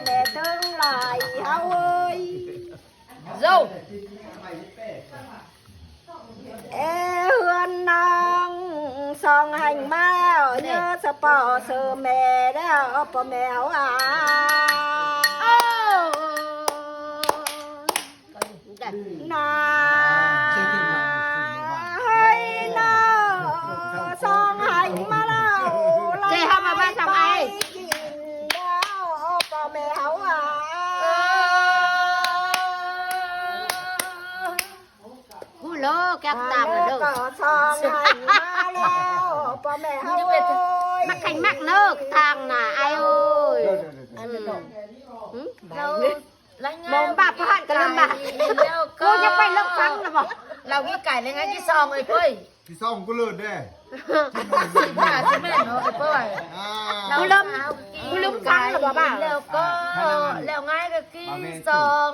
แม่ทั้งหลายเฮาเอ้ยโย่เฮือนนางสองhànhมาแล้วเนื้อสปอเสือแม่แล้วปอแมวนาให้นาสองhànhมาแล้วเจ๊ทำมาบ้านทำไมกินแล้วปอแมวกูโลแกตามเลยก็สองhànhมาแล้วปอแมวมักขันมักเลิกทางน่ะไอ้เอ้ยเรามองบ้าพลาดกันลำบากกูจะไปเลิกฟังนะบอกเรากี่ไก่เลยไงกี่ซองไอ้เป้ยที่ซ่องก็เลิศได้บ้าใช่ไหมเนาะไอ้เป้ยกูลืมฟังนะบอกบ้าแล้วก็แล้วไงก็กี่ซอง